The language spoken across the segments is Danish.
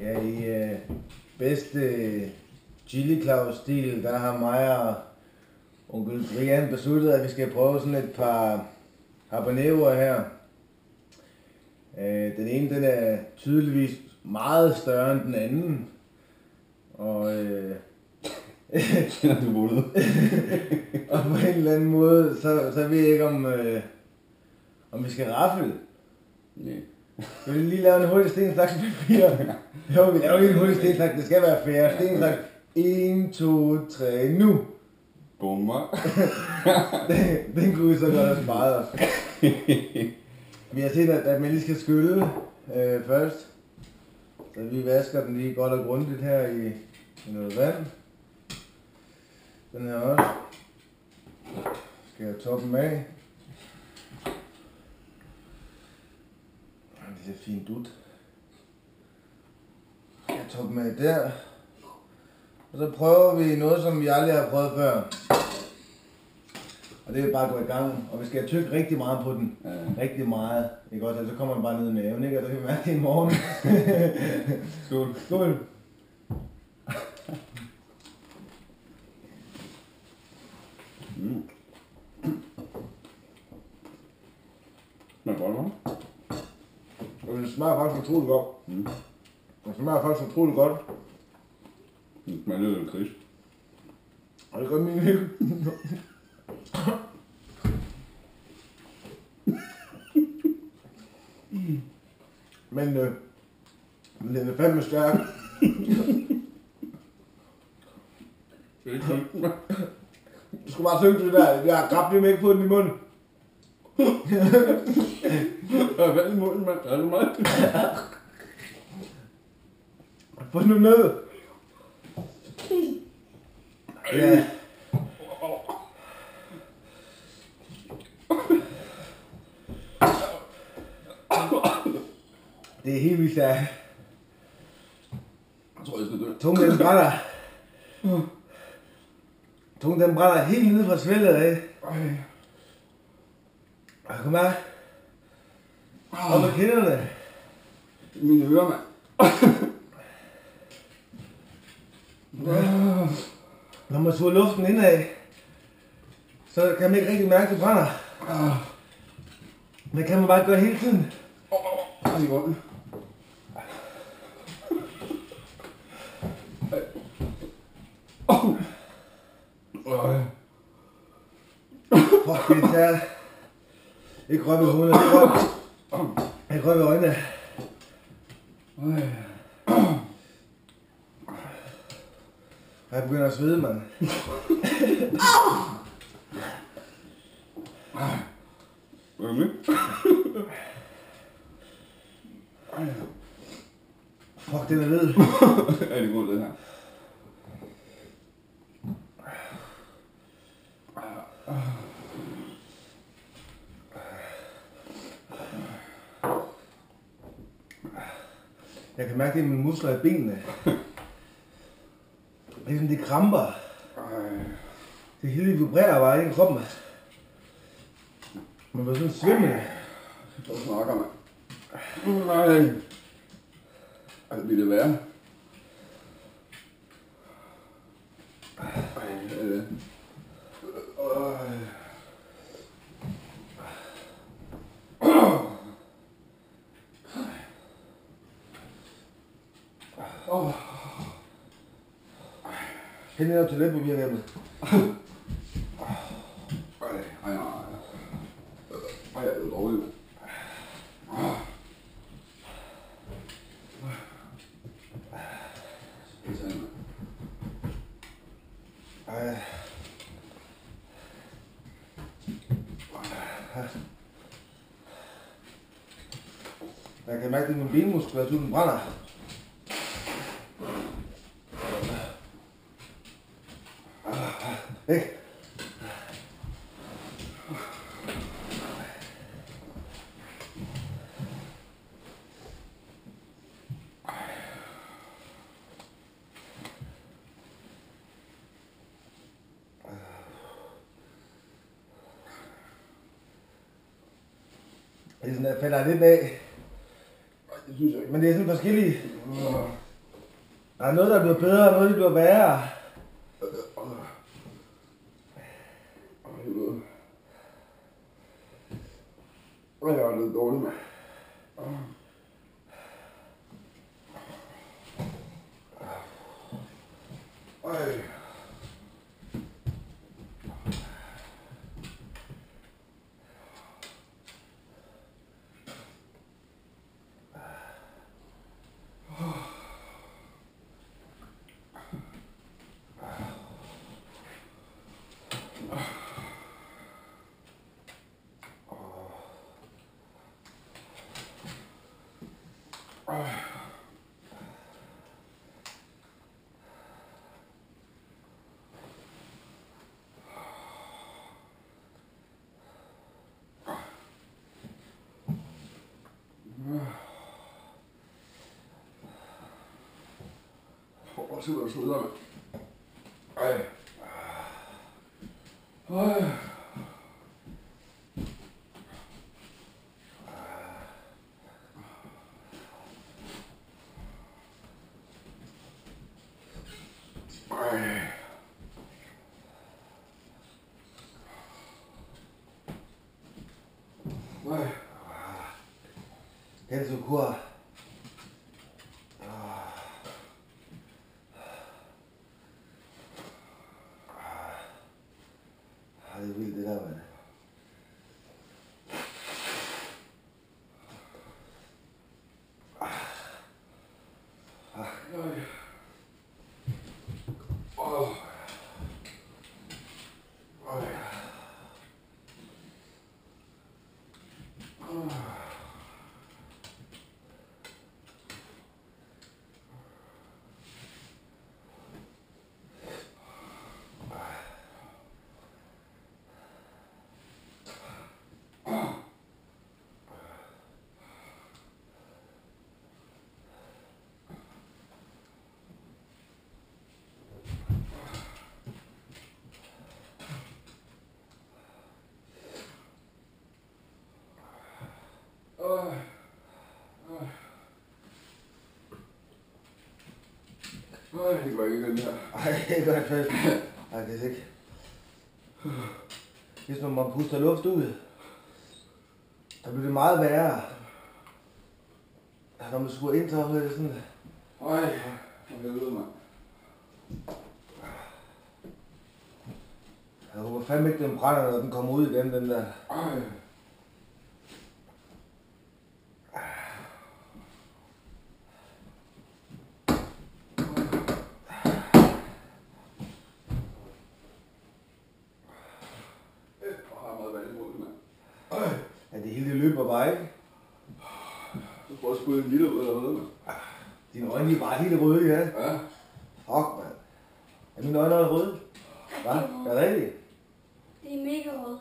Ja, i bedste Chili Claus-stil, der har mig og onkel Brian besluttet, at vi skal prøve sådan et par habaneroer her. Den ene, den er tydeligvis meget større end den anden. Og du vågnede. og på en eller anden måde, så ved jeg ikke om vi skal raffle. Nej. Skal vi lige lave en hurtig stenslags papir? Jo, vi laver lige en hurtig stenslags. Det skal være fair. Stenslags. 1, 2, 3, nu! Bummer. Den kunne vi så godt have sparet os. Vi har set, at man lige skal skylle først. Så vi vasker den lige godt og grundigt her i noget vand. Den her også. Skal jeg toppen af. Det ser fint ud. Jeg toppen af der. Og så prøver vi noget, som vi aldrig har prøvet før. Og det er bare at gå i gang. Og vi skal tykke rigtig meget på den. Ja. Rigtig meget. Ikke også? Så kommer man bare ned i maven, ikke? Og så kan vi mærke det i morgen. Skål. Skål. Mm. Men godt, hva'? Og det smager faktisk utroligt godt. Mm. Det smager faktisk utroligt godt. Det smager lidt af kris. Og det gør min helt. Men den er fandme stærk. Du skulle bare synge det der. Jeg har grabt lige ikke på den i munden. Hvad i munden, mand? Er du mig? Få nu ned. Ja. Det er helt vildt stærkt. Jeg tror, jeg skal dø. Tungen den brænder. Tungen den brænder helt nede fra svældet af. Kom her. Op med kinderne. Mine ører, mand. Når man suger luften indad, så kan man ikke rigtig mærke, at det brænder. Men det kan man bare gøre hele tiden. Det er godt. Fuck, det er ikke røg ved hovedet, ikke røg ved øjnene. Jeg begynder at svede, mand. Er du med? Fuck, den er ved. Er det godt, det her? Jeg kan mærke det i mine muskler i benene. Det er sådan, det kramper. Det hele vibrerer bare ikke i kroppen. Man bliver sådan svimmel. Du snakker, mand. Nej. Det bliver det værre. Hænd ned til toiletpapir hjemme. Ej, det er dårligt. Jeg kan mærke det i mine benmuskler, at den brænder. Ikke? Det er sådan, at falder lidt af. Det synes jeg ikke. Men det er sådan forskellige. Der er noget, der bliver bedre, og noget, der bliver værre. Helvede. Jeg har det dårligt, mand. Ej. Prøv at se, hvad der slutter, mand. Ej. Ej. Kenzo Kur. Det er vildt det der, mand. Det går ikke den her. Ej, det gør jeg først. Ej, det er ikke. Hvis man puster luft ud, så bliver det meget værre. Når man skulle ind, så er det sådan. Ej, for helvede, mand. Jeg håber fandme ikke, den brænder, når den kommer ud igen, den der. Ej. Ja, det hele løber bare, ikke? Så prøv at spille en lille ud eller noget, mand. Dine øjne er bare helt røde, ja. Ja. Fuck, mand. Er mine øjne også røde? Hvad? Er det rigtigt? Det er mega røde.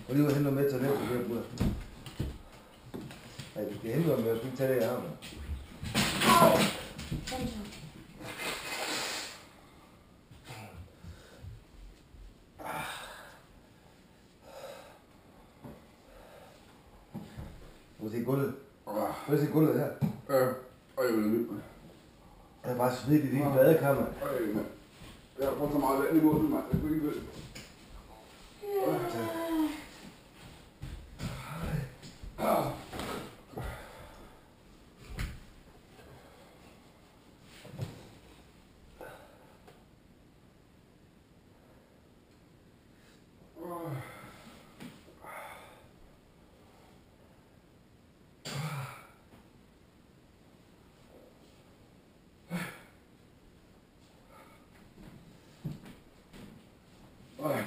Prøv lige at hente noget med til den, så det er. Nej, du skal hente noget med, jeg skal ikke tage det i armen. Kom så. Du kan se gulvet. Du kan se gulvet her. Ja. Ej, jeg vil lytte, mand. Jeg er bare svedt i dit badekammer. Ej, mand. Jeg har brugt så meget vand i munden, mand. Jeg kunne ikke vide.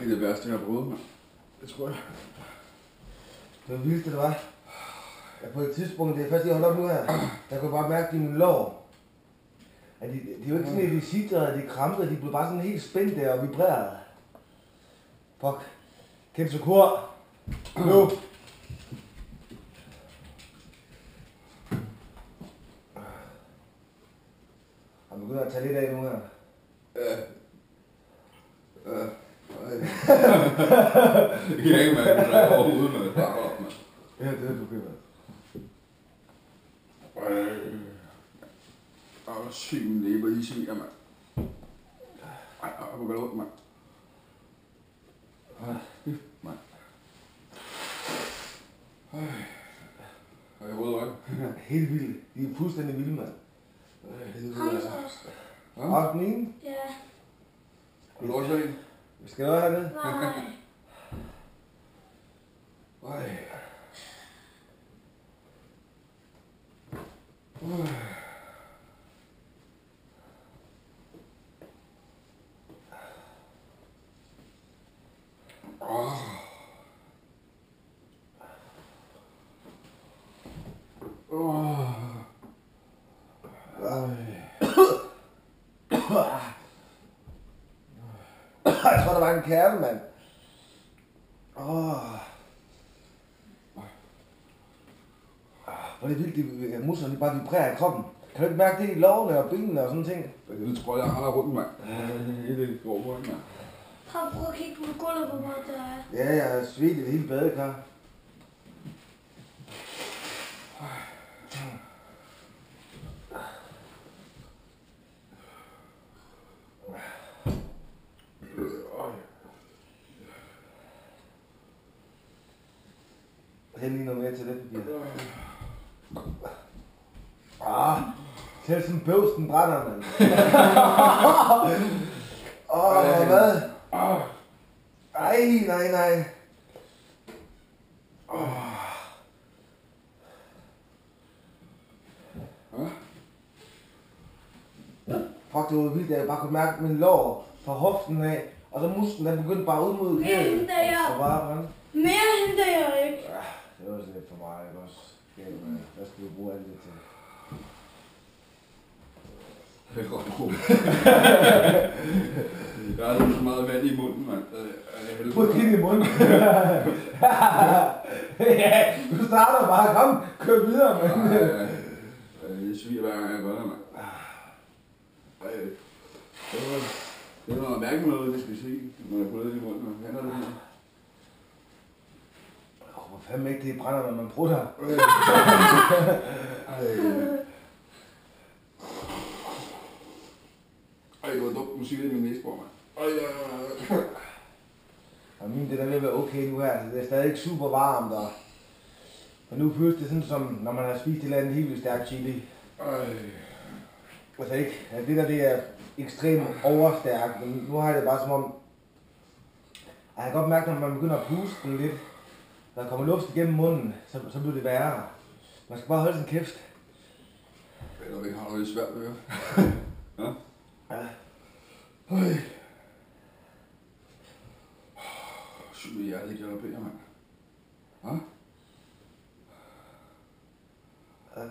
Det er det værste, jeg har prøvet, mand. Det tror jeg. Det var vildt, det var. Jeg på et tidspunkt, det er først, jeg holdt op nu her, jeg kunne bare mærke, at mine lår. At de er jo ikke sådan, at de sidder, de krampede, de blev bare sådan helt spændt der og vibrerede. Fuck. Kenzo Kur. Nu. Han begynder at tage lidt af nu her. Ja. Ja. Det kan jeg ikke mærke, at jeg overhovedet med det. Bare op, mand. Ja, det er du kan. Hvor syg min læber lige sviger, mand. Ej, hvor går det ondt, mand. Mand. Har jeg røde øjne? Helt vildt. De er fuldstændig vilde, mand. Hans også. Og den ene. Ja. Vil du også have en? Skal du have det? Nej. Ej. Jeg tror, der var en kærne, mand. Hvor er det vildt, at musklerne bare vibrerer i kroppen. Kan du ikke mærke det i lårene og benene og sådan ting? Det tror jeg har rundt, mand. Det går på, mand. Prøv at kigge på gulvet, hvor meget der er. Ja, jeg har svedt i det hele badekar. Hæld lige noget mere til det papir. Selv sådan bøvs, den brænder, mand. Hvad? Ej, nej. Fuck, det var vildt, at jeg bare kunne mærke min lår fra hoften af, og så musklen, den begyndte bare ud mod Mere henter jeg. Og bare brænde. Mere henter jeg ikke. Det var sådan lidt for mig, ikke også? Hvad skal vi bruge alt det til? Det er godt god. Der er så meget vand i munden, mand. Prøv at kigge i munden. Ja, du starter bare. Kom, kør videre, mand. Det sviger hver gang jeg gør det, mand. Det er noget mærke noget, det skal se, når jeg putter det i munden. Kender du det her? Hvor fanden ikke det brænder, når man prutter? Ej, det var dumt musik i min næsebord, mand. Og min, det der ved at være okay nu her, altså, det er stadig ikke super varmt, og nu føles det sådan som, når man har spist et eller andet helt vildt stærkt chili. Altså ikke, at det der det er ekstremt overstærkt, men nu har jeg det bare som om, jeg kan godt mærke, når man begynder at puste den lidt, når der kommer luft igennem munden, så bliver det værre. Man skal bare holde sin kæft. Eller ikke har noget svært ved det. Ja? Ja. Sygt, jeg er ikke galopperer, mand. Hva? Ja.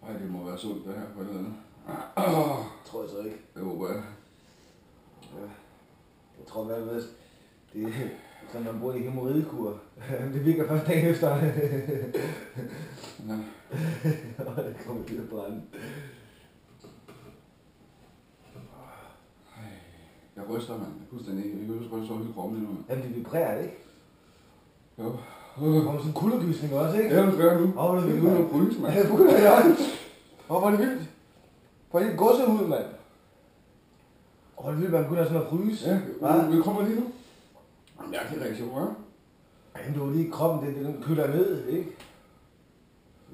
Ej, det må være sundt det her på et eller andet. Tror jeg så ikke. Det håber jeg. Ja. Jeg tror hvad ved, det er sådan, man bruger i hemorridekur. Det virker først dagen efter. Ja. Det kommer til at brænde. Jeg ryster, mand. Fuldstændig ikke. Jeg kan huske, at jeg så hele kroppen lige nu, mand. Jamen, det vibrerer, ikke? Jo. Der kommer sådan en kuldegysning også, ikke? Ja, du skal nu. Hvor er det vildt, Nu er mand? du pryse, mand. Ja, det begynder jeg også. Hvor var det vildt? Hvor er det godset ud, mand? Hvor er det vildt, man begynder sådan at fryse. Ja, vi kommer lige nu. Mærkelig reaktion, hva'? Jamen, du er lige kroppen, den køler ned, ikke?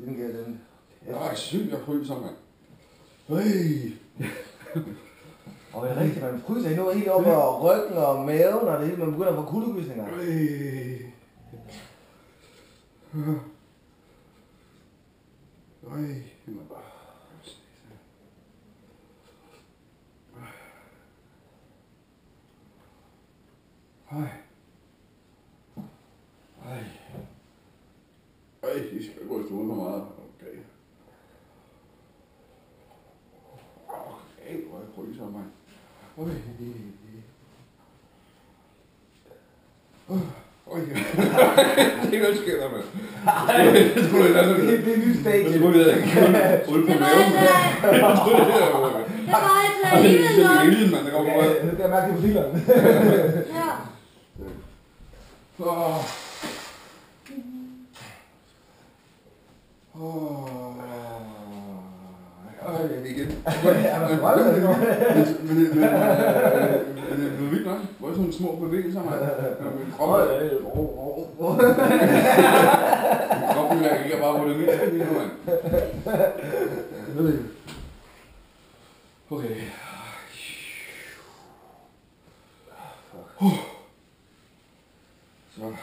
Den giver den... Ej, sygt, jeg fryser, mand. Og det er rigtigt, man fryser endnu helt op over ryggen og maven, og det hele, man begynder at få kuldegysninger. De skal gå i stuen for meget. Okay. Okay, hvor jeg fryser, mand. Det er godt sker der, mand. Det skulle jeg Det er en ny stage. Det skulle jeg ikke. Ude på maven. Det var et da Det alligevel er nok. alien, mand, der går på rød. Det kan jeg mærke det på fileren. Ja. Åh. Ej, det er igen. Er der så meget, det går? Men det er vildt nok. Hvor er sådan nogle små bevægelser, mand? Kroppen reagerer bare på det mindste lige nu, mand. Okay. Så.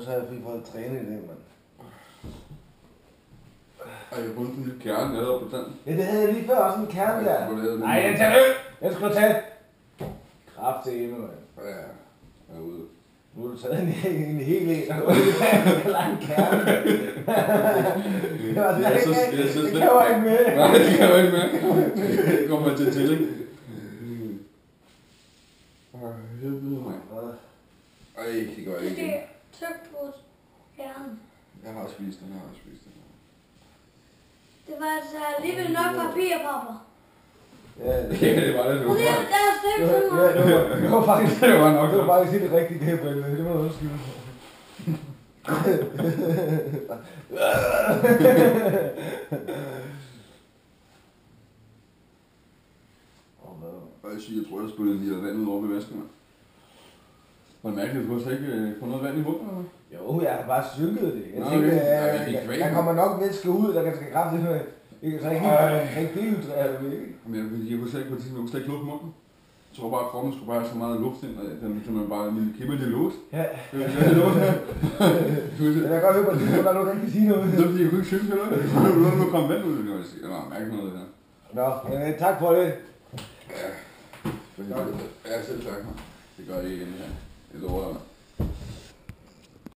Så har jeg fik fået træne i det, mand. Ej, jeg har fundet en lille kerne allerede på tanden. Ja, det havde jeg lige før, også en kerne der. Nej, Den tager øl! Den skal du tage. Kraft til hjemme, mand. Ja, jeg er ude. Nu har du taget en hel en, og en lang kerne. Det kan jo ikke med. Nej, det kan jo ikke med. Det kommer til tillæg. Helvede, mand. Ej, det går ikke Det igen. er trygt på hjernen. Jeg har spist den, Det var altså alligevel nok papirpapper. Ja, det var det, Og det er deres stik for mig. det var faktisk Det var nok. det var faktisk helt rigtigt, det her, Brian. Det må du undskylde. Jeg tror, jeg spillede en liter vand ud over ved vasken, mand. Var det mærkeligt, at du så ikke få noget vand i munden, eller? Jo, jeg har bare synket det. Jeg Nå, tænkte, okay. Ja, jeg fik kvæg. der kommer nok væske ud, der kan kraftigt med. Så ikke dehydrere det, ikke? Men jeg kunne slet ikke på det tidspunkt, jeg kunne slet ikke lukke munden. Jeg tror bare, at kroppen skulle bare have så meget luft ind, og den man bare en lille kæmpe lille luft. Ja. Det var det luft her. Jeg kan godt høre på det, der er nogen, der ikke kan sige noget. Det var fordi, jeg kunne ikke synge eller noget. Nu er der kommet vand ud, det var jeg var mærke noget der. Nå, tak for det. Ja, fordi, ja, selv tak. Det gør I igen her. Det lover jeg mig.